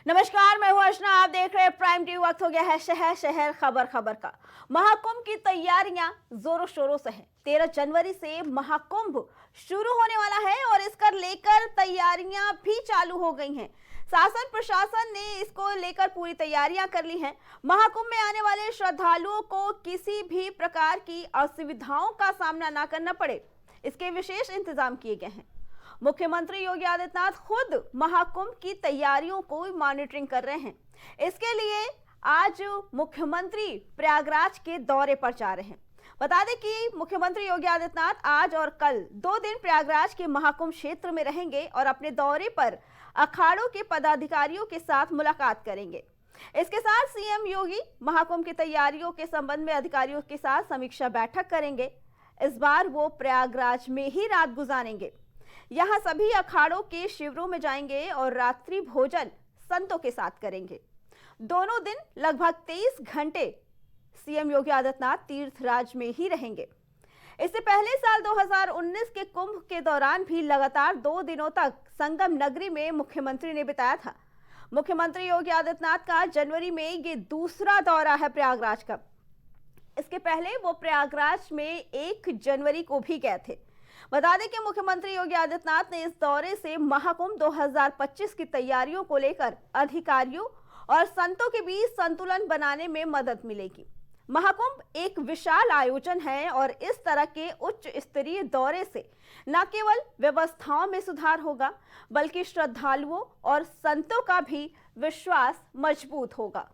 नमस्कार, मैं हूं अर्चना। आप देख रहे हैं प्राइम टीवी। वक्त हो गया है शहर शहर खबर खबर का। महाकुंभ की तैयारियां जोरों शोरों से हैं। 13 जनवरी से महाकुंभ शुरू होने वाला है और इसका लेकर तैयारियां भी चालू हो गई हैं। शासन प्रशासन ने इसको लेकर पूरी तैयारियां कर ली हैं। महाकुंभ में आने वाले श्रद्धालुओं को किसी भी प्रकार की असुविधाओं का सामना न करना पड़े, इसके विशेष इंतजाम किए गए हैं। मुख्यमंत्री योगी आदित्यनाथ खुद महाकुंभ की तैयारियों को मॉनिटरिंग कर रहे हैं। इसके लिए आज मुख्यमंत्री प्रयागराज के दौरे पर जा रहे हैं। बता दें कि मुख्यमंत्री योगी आदित्यनाथ आज और कल 2 दिन प्रयागराज के महाकुंभ क्षेत्र में रहेंगे और अपने दौरे पर अखाड़ों के पदाधिकारियों के साथ मुलाकात करेंगे। इसके साथ सीएम योगी महाकुंभ की तैयारियों के संबंध में अधिकारियों के साथ समीक्षा बैठक करेंगे। इस बार वो प्रयागराज में ही रात गुजारेंगे। यहाँ सभी अखाड़ों के शिविरों में जाएंगे और रात्रि भोजन संतों के साथ करेंगे। दोनों दिन लगभग 23 घंटे सीएम योगी आदित्यनाथ तीर्थराज में ही रहेंगे। इससे पहले साल 2019 के कुंभ के दौरान भी लगातार 2 दिनों तक संगम नगरी में मुख्यमंत्री ने बिताया था। मुख्यमंत्री योगी आदित्यनाथ का जनवरी में ये दूसरा दौरा है प्रयागराज का। इसके पहले वो प्रयागराज में 1 जनवरी को भी गए थे। बता दें कि मुख्यमंत्री योगी आदित्यनाथ ने इस दौरे से महाकुंभ 2025 की तैयारियों को लेकर अधिकारियों और संतों के बीच संतुलन बनाने में मदद मिलेगी। महाकुंभ एक विशाल आयोजन है और इस तरह के उच्च स्तरीय दौरे से न केवल व्यवस्थाओं में सुधार होगा, बल्कि श्रद्धालुओं और संतों का भी विश्वास मजबूत होगा।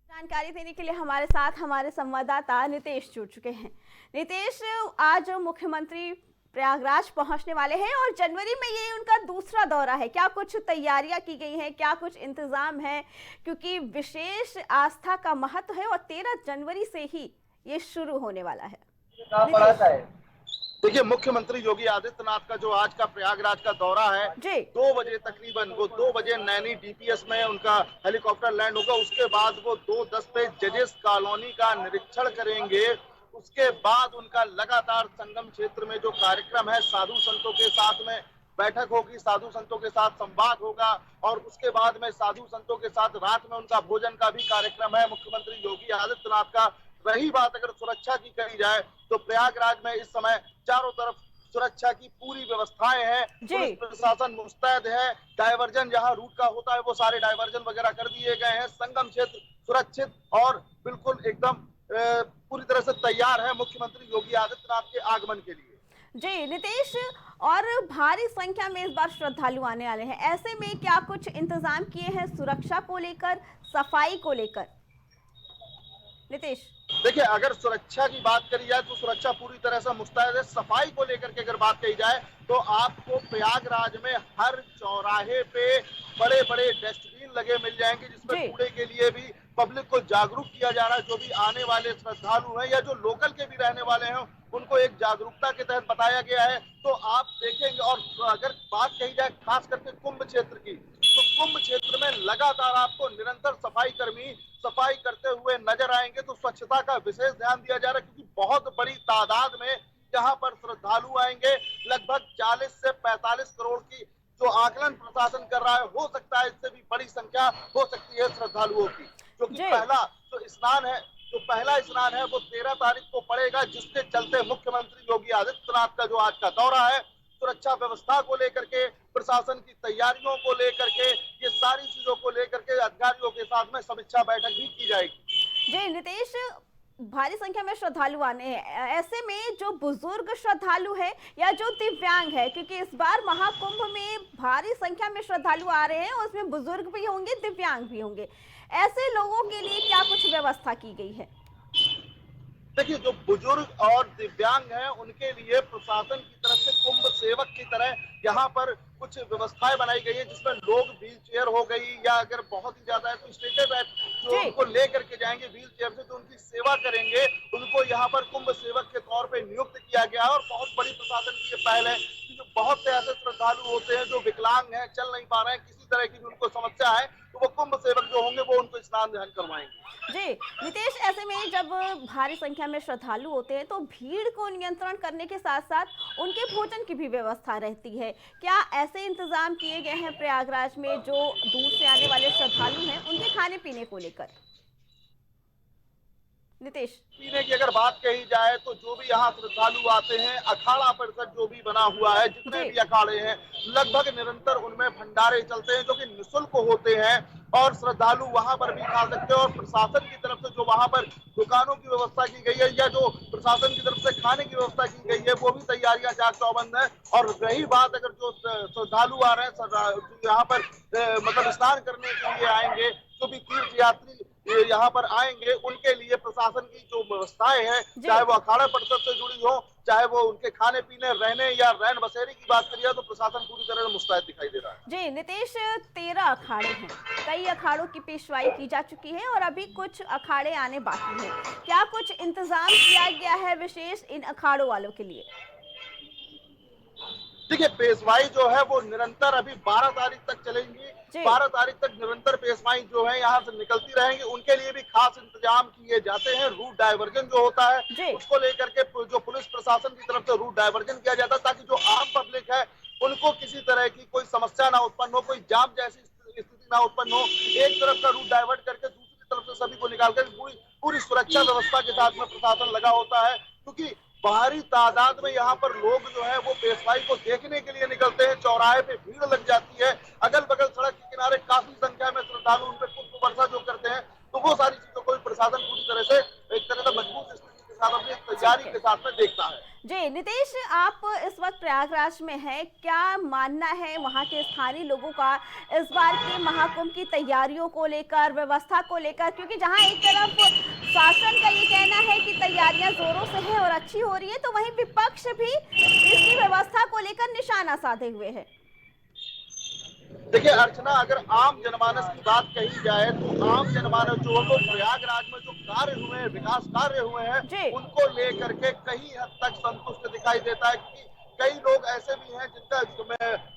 जानकारी देने के लिए हमारे साथ हमारे संवाददाता नितेश जुड़ चुके हैं। नितेश, आज मुख्यमंत्री प्रयागराज पहुंचने वाले हैं और जनवरी में ये उनका दूसरा दौरा है। क्या कुछ तैयारियां की गई हैं, क्या कुछ इंतजाम है? क्योंकि विशेष आस्था का महत्व है और 13 जनवरी से ही ये शुरू होने वाला है। देखिए, मुख्यमंत्री योगी आदित्यनाथ का जो आज का प्रयागराज का दौरा है, 2 बजे तकरीबन, वो 2 बजे नैनी डीपीएस में उनका हेलीकॉप्टर लैंड होगा। उसके बाद वो 2:10 पे जजेस कॉलोनी का निरीक्षण करेंगे। उसके बाद उनका लगातार संगम क्षेत्र में जो कार्यक्रम है, साधु संतों के साथ में बैठक होगी, साधु संतों के साथ संवाद होगा और उसके बाद में साधु संतों के साथ रात में उनका भोजन का भी कार्यक्रम है मुख्यमंत्री योगी आदित्यनाथ का। रही बात अगर सुरक्षा की करी जाए तो प्रयागराज में इस समय चारों तरफ सुरक्षा की पूरी व्यवस्थाएं हैं। पुलिस प्रशासन मुस्तैद है। डायवर्जन जहां रूट का होता है वो सारे डायवर्जन वगैरह कर दिए गए हैं। संगम क्षेत्र सुरक्षित और बिल्कुल एकदम पूरी तरह से तैयार है मुख्यमंत्री योगी आदित्यनाथ के आगमन के लिए। जी नितेश, और भारी संख्या में इस बार श्रद्धालु आने वाले हैं, ऐसे में क्या कुछ इंतजाम किए हैं सुरक्षा को लेकर, सफाई को लेकर? नितेश, देखिए, अगर सुरक्षा की बात करी जाए तो सुरक्षा पूरी तरह से मुस्तैद है। सफाई को लेकर के अगर बात कही जाए तो आपको प्रयागराज में हर चौराहे पे बड़े बड़े डस्टबिन लगे मिल जाएंगे, जिसमें कूड़े के लिए भी पब्लिक को जागरूक किया जा रहा है। जो भी आने वाले श्रद्धालु हैं या जो लोकल के भी रहने वाले हैं, उनको एक जागरूकता के तहत बताया गया है। तो आप देखेंगे, और अगर बात कही जाए खास करके कुंभ क्षेत्र की, तो कुंभ क्षेत्र में लगातार आपको निरंतर सफाई कर्मी सफाई करते हुए नजर आएंगे। तो स्वच्छता का विशेष ध्यान दिया जा रहा है, क्योंकि बहुत बड़ी तादाद में यहाँ पर श्रद्धालु आएंगे। लगभग 40 से 45 करोड़ की जो आकलन प्रशासन कर रहा है, हो सकता है इससे भी बड़ी संख्या हो सकती है श्रद्धालुओं की। जो कि पहला स्नान है वो 13 तारीख को पड़ेगा, जिसके चलते मुख्यमंत्री योगी आदित्यनाथ का जो आज का दौरा है, सुरक्षा व्यवस्था को लेकर के, प्रशासन की तैयारियों को लेकर के, ये सारी चीजों को लेकर के अधिकारियों के साथ में समीक्षा बैठक भी की जाएगी। जी नितेश, भारी संख्या में श्रद्धालु आने हैं, ऐसे में जो बुजुर्ग श्रद्धालु है या जो दिव्यांग है, क्योंकि इस बार महाकुंभ में भारी संख्या में श्रद्धालु आ रहे हैं, उसमें बुजुर्ग भी होंगे, दिव्यांग भी होंगे, ऐसे लोगों के लिए क्या कुछ व्यवस्था की गई है? देखिए, जो बुजुर्ग और दिव्यांग हैं उनके लिए प्रशासन की तरफ से कुंभ सेवक की तरह यहाँ पर कुछ व्यवस्थाएं बनाई गई है, जिसमें लोग व्हील चेयर हो गई या अगर बहुत ही ज्यादा है तो स्ट्रेचर जो उनको लेकर के जाएंगे व्हील चेयर से, तो उनकी सेवा करेंगे, उनको उनको यहाँ पर कुंभ सेवक के तौर पे नियुक्त किया गया है। और बहुत बड़ी प्रशासन की ये पहल है कि जो बहुत से ऐसे श्रद्धालु होते हैं जो विकलांग हैं, चल नहीं पा रहे हैं, किसी तरह की भी उनको समस्या है, तो वो कुंभ सेवक जो होंगे वो उनको स्नान ध्यान करवाएंगे। जी नितेश, ऐसे में जब भारी संख्या में श्रद्धालु होते हैं तो भीड़ को नियंत्रण करने के साथ साथ उनके भोजन की भी व्यवस्था रहती है। क्या ऐसे इंतजाम किए गए हैं प्रयागराज में जो दूर से आने वाले श्रद्धालु हैं उनके खाने पीने को लेकर? नितेश, पीने की अगर बात कही जाए तो जो भी यहाँ श्रद्धालु आते हैं, अखाड़ा परिषद जो भी बना हुआ है, जितने भी अखाड़े हैं, लगभग निरंतर उनमें भंडारे चलते हैं जो कि निःशुल्क होते हैं और श्रद्धालु वहां पर भी खा सकते हैं। और प्रशासन की तरफ से जो वहां पर दुकानों की व्यवस्था की गई है या जो प्रशासन की तरफ से खाने की व्यवस्था की गई है, वो भी तैयारियां चाक चौबंद है। और रही बात अगर जो श्रद्धालु आ रहे हैं यहाँ पर मतलब स्नान करने के लिए आएंगे, जो भी तीर्थ यात्री यहाँ पर आएंगे, उनके लिए प्रशासन की जो व्यवस्थाएं हैं, चाहे वो अखाड़ा परिषद से जुड़ी हो, चाहे वो उनके खाने पीने, रहने या रैन बसेरे की बात करिए, तो प्रशासन पूरी तरह मुस्तैद दिखाई दे रहा है। जी नितेश, 13 अखाड़े हैं, कई अखाड़ों की पेशवाई की जा चुकी है और अभी कुछ अखाड़े आने बाकी हैं। क्या कुछ इंतजाम किया गया है विशेष इन अखाड़ों वालों के लिए? देखिए, पेशवाई जो है वो निरंतर अभी 12 तारीख तक चलेंगी। 12 तारीख तक निरंतर पेशवाई जो है यहाँ से निकलती रहेंगी। उनके लिए भी खास इंतजाम किए जाते हैं। रूट डायवर्जन जो होता है उसको लेकर के जो पुलिस प्रशासन की तरफ से रूट डायवर्जन किया जाता है, ताकि जो आम पब्लिक है उनको किसी तरह की कोई समस्या ना उत्पन्न हो, कोई जाम जैसी स्थिति ना उत्पन्न हो। एक तरफ का रूट डायवर्ट करके दूसरी तरफ से सभी को निकाल कर पूरी सुरक्षा व्यवस्था के साथ में प्रशासन लगा होता है, क्योंकि भारी तादाद में यहाँ पर लोग जो है वो पेशवाई को देखने के लिए निकलते हैं। चौराहे पे भीड़ लग जाती है, अगल बगल सड़क के किनारे काफी संख्या में श्रद्धालु उन पर पुष्प वर्षा जो करते हैं, तो वो सारी चीजों को प्रशासन पूरी तरह से एक तरह से मजबूत स्थिति के साथ अपनी तैयारी के साथ में देखता है। जी नितेश, आप इस वक्त प्रयागराज में हैं, क्या मानना है वहां के स्थानीय लोगों का इस बार के महाकुंभ की तैयारियों को लेकर, व्यवस्था को लेकर? क्योंकि जहां एक तरफ शासन का ये कहना है कि तैयारियां जोरों से है और अच्छी हो रही है, तो वहीं विपक्ष भी इसकी व्यवस्था को लेकर निशाना साधे हुए है। देखिए अर्चना, अगर आम जनमानस की बात कही जाए तो आम जनमानस जो है प्रयागराज में जो कार्य हुए हैं, विकास कार्य हुए हैं, उनको लेकर के कहीं हद तक संतुष्ट दिखाई देता है। क्योंकि कई लोग ऐसे भी हैं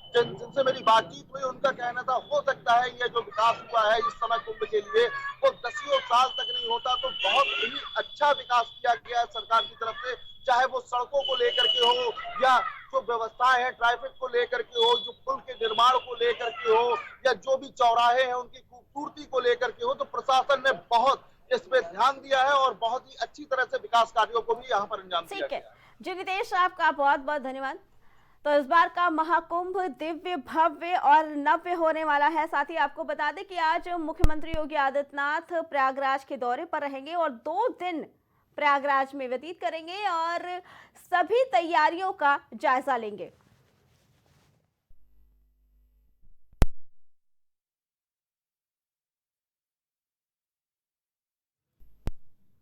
जिनसे मेरी बातचीत हुई, उनका कहना था हो सकता है ये जो विकास हुआ है इस समय कुंभ के लिए वो 10 साल तक नहीं होता, तो बहुत ही अच्छा विकास किया गया है सरकार की तरफ से। चाहे वो सड़कों को लेकर के हो या जो व्यवस्थाएं हैं ट्रैफिक को लेकर के हो, जो पुल के निर्माण को लेकर के हो, या जो भी चौराहे हैं उनकी खूबसूरती को लेकर के हो, तो प्रशासन ने बहुत इस पे ध्यान दिया है और बहुत ही अच्छी तरह से विकास कार्यों को भी यहाँ पर अंजाम दिया गया है। जी नितेश, आपका बहुत बहुत धन्यवाद। तो इस बार का महाकुंभ दिव्य, भव्य और नव्य होने वाला है। साथ ही आपको बता दें कि आज मुख्यमंत्री योगी आदित्यनाथ प्रयागराज के दौरे पर रहेंगे और 2 दिन प्रयागराज में व्यतीत करेंगे और सभी तैयारियों का जायजा लेंगे।